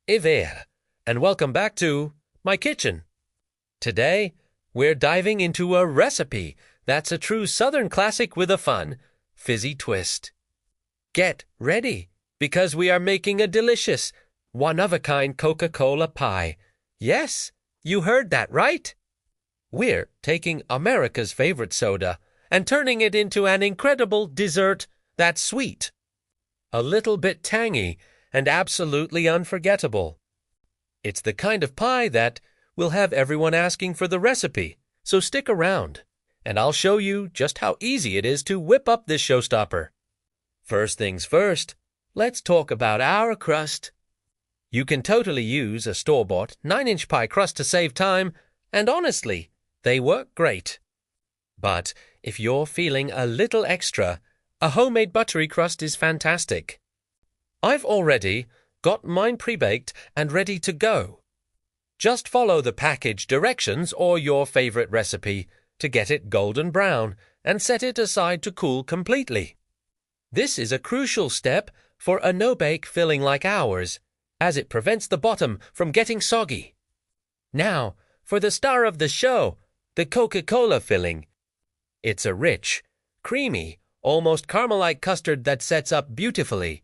Hiver, and welcome back to my kitchen. Today, we're diving into a recipe that's a true Southern classic with a fun, fizzy twist. Get ready, because we are making a delicious, one-of-a-kind Coca-Cola pie. Yes, you heard that right. We're taking America's favorite soda and turning it into an incredible dessert that's sweet, a little bit tangy, and absolutely unforgettable. It's the kind of pie that will have everyone asking for the recipe, so stick around, and I'll show you just how easy it is to whip up this showstopper. First things first, let's talk about our crust. You can totally use a store-bought 9-inch pie crust to save time, and honestly, they work great. But if you're feeling a little extra, a homemade buttery crust is fantastic. I've already got mine pre-baked and ready to go. Just follow the package directions or your favorite recipe to get it golden brown and set it aside to cool completely. This is a crucial step for a no-bake filling like ours, as it prevents the bottom from getting soggy. Now, for the star of the show, the Coca-Cola filling. It's a rich, creamy, almost caramel-like custard that sets up beautifully.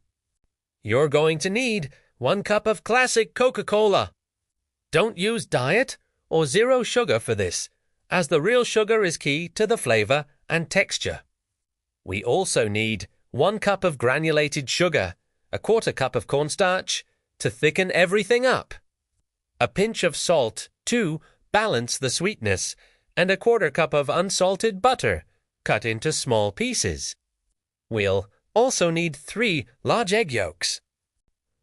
You're going to need 1 cup of classic Coca-Cola. Don't use diet or zero sugar for this, as the real sugar is key to the flavor and texture. We also need 1 cup of granulated sugar, a 1/4 cup of cornstarch to thicken everything up, a pinch of salt to balance the sweetness, and a 1/4 cup of unsalted butter cut into small pieces. We'll also need 3 large egg yolks.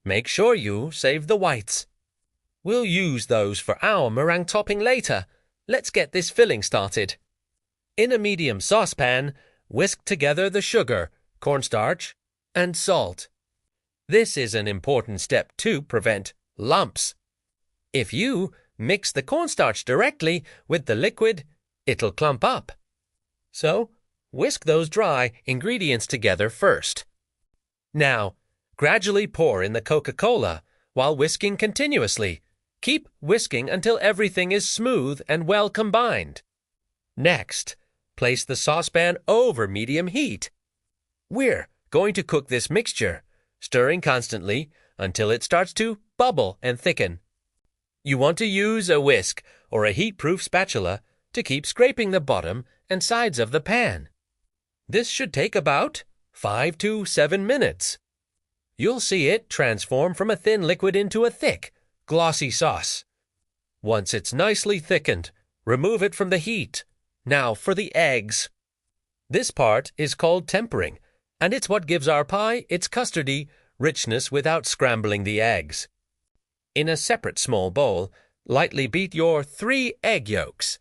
Make sure you save the whites. We'll use those for our meringue topping later. Let's get this filling started. In a medium saucepan, whisk together the sugar, cornstarch, and salt. This is an important step to prevent lumps. If you mix the cornstarch directly with the liquid, it'll clump up. So, whisk those dry ingredients together first. Now, gradually pour in the Coca-Cola while whisking continuously. Keep whisking until everything is smooth and well combined. Next, place the saucepan over medium heat. We're going to cook this mixture, stirring constantly until it starts to bubble and thicken. You want to use a whisk or a heat-proof spatula to keep scraping the bottom and sides of the pan. This should take about 5 to 7 minutes. You'll see it transform from a thin liquid into a thick, glossy sauce. Once it's nicely thickened, remove it from the heat. Now for the eggs. This part is called tempering, and it's what gives our pie its custardy richness without scrambling the eggs. In a separate small bowl, lightly beat your 3 egg yolks.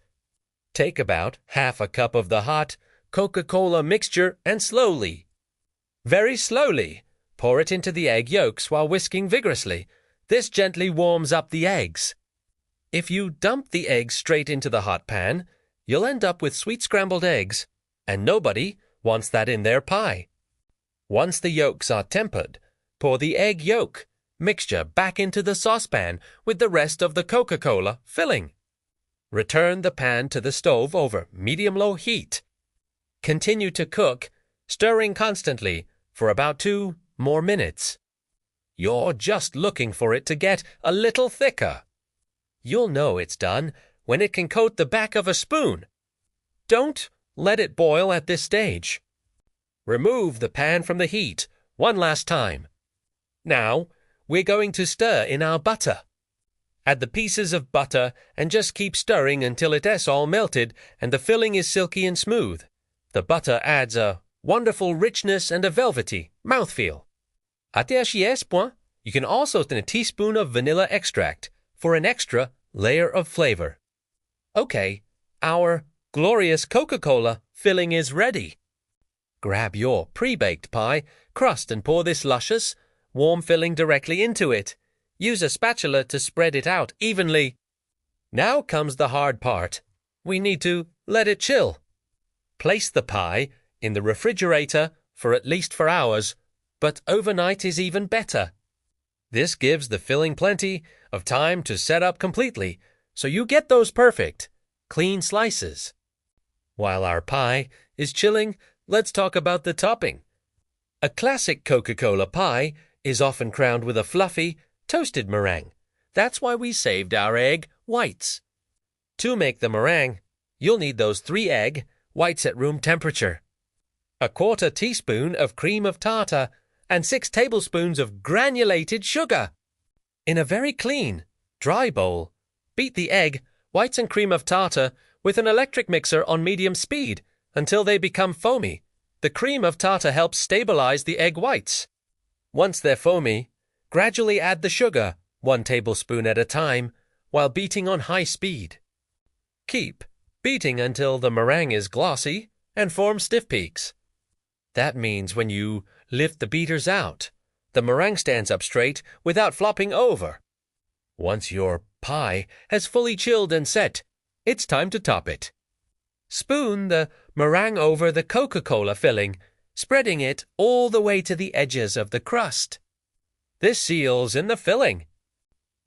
Take about 1/2 cup of the hot Coca-Cola mixture and slowly, very slowly, pour it into the egg yolks while whisking vigorously. This gently warms up the eggs. If you dump the eggs straight into the hot pan, you'll end up with sweet scrambled eggs, and nobody wants that in their pie. Once the yolks are tempered, pour the egg yolk mixture back into the saucepan with the rest of the Coca-Cola filling. Return the pan to the stove over medium-low heat. Continue to cook, stirring constantly for about 2 more minutes. You're just looking for it to get a little thicker. You'll know it's done when it can coat the back of a spoon. Don't let it boil at this stage. Remove the pan from the heat one last time. Now, we're going to stir in our butter. Add the pieces of butter and just keep stirring until it is all melted and the filling is silky and smooth. The butter adds a wonderful richness and a velvety mouthfeel. Attaché à ce point, you can also add a teaspoon of vanilla extract for an extra layer of flavor. Okay, our glorious Coca-Cola filling is ready. Grab your pre-baked pie crust and pour this luscious, warm filling directly into it. Use a spatula to spread it out evenly. Now comes the hard part. We need to let it chill. Place the pie in the refrigerator for at least 4 hours, but overnight is even better. This gives the filling plenty of time to set up completely, so you get those perfect, clean slices. While our pie is chilling, let's talk about the topping. A classic Coca-Cola pie is often crowned with a fluffy, toasted meringue. That's why we saved our egg whites. To make the meringue, you'll need those 3 egg whites at room temperature, a 1/4 teaspoon of cream of tartar, and 6 tablespoons of granulated sugar. In a very clean, dry bowl, beat the egg, whites and cream of tartar with an electric mixer on medium speed until they become foamy. The cream of tartar helps stabilize the egg whites. Once they're foamy, gradually add the sugar, 1 tablespoon at a time, while beating on high speed. Keep beating until the meringue is glossy and forms stiff peaks. That means when you lift the beaters out, the meringue stands up straight without flopping over. Once your pie has fully chilled and set, it's time to top it. Spoon the meringue over the Coca-Cola filling, spreading it all the way to the edges of the crust. This seals in the filling.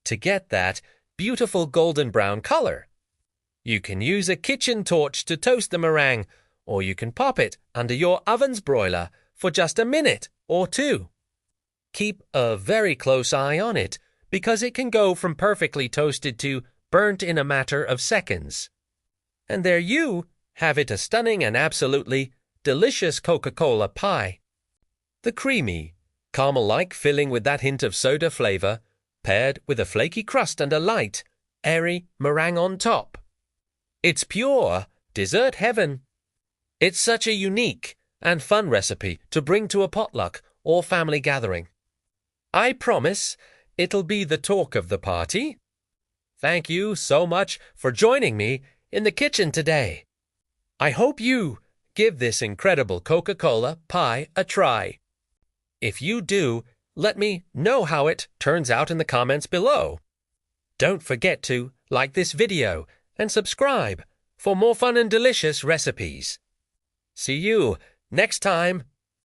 To get that beautiful golden brown color, you can use a kitchen torch to toast the meringue, or you can pop it under your oven's broiler for just a minute or 2. Keep a very close eye on it, because it can go from perfectly toasted to burnt in a matter of seconds. And there you have it, a stunning and absolutely delicious Coca-Cola pie. The creamy, caramel-like filling with that hint of soda flavor, paired with a flaky crust and a light, airy meringue on top. It's pure dessert heaven. It's such a unique and fun recipe to bring to a potluck or family gathering. I promise it'll be the talk of the party. Thank you so much for joining me in the kitchen today. I hope you give this incredible Coca-Cola pie a try. If you do, let me know how it turns out in the comments below. Don't forget to like this video and subscribe for more fun and delicious recipes. See you next time